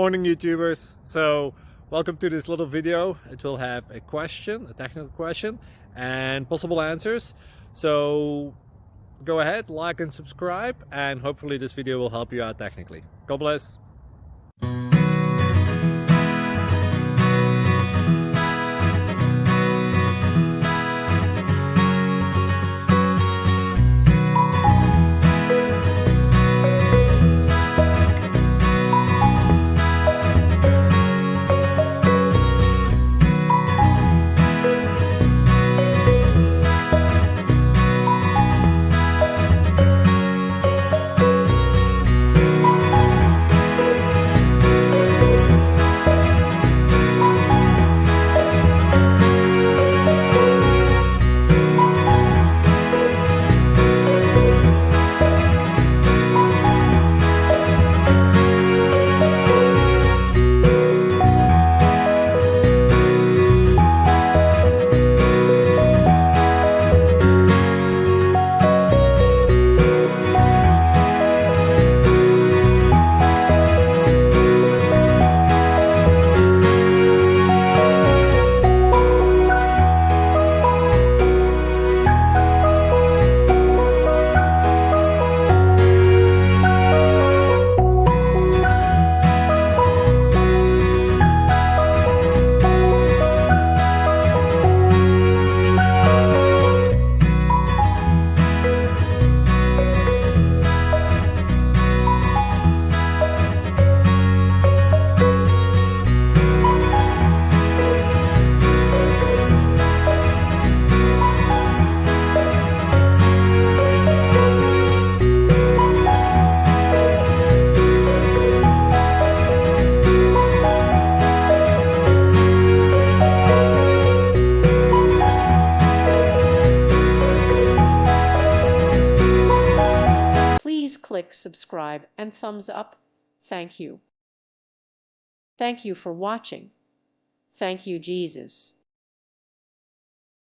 Morning YouTubers. So welcome to this little video. It will have a question, a technical question, and possible answers. So go ahead, like and subscribe, and hopefully this video will help you out technically. God bless. Please click subscribe and thumbs up. Thank you. Thank you for watching. Thank you, Jesus.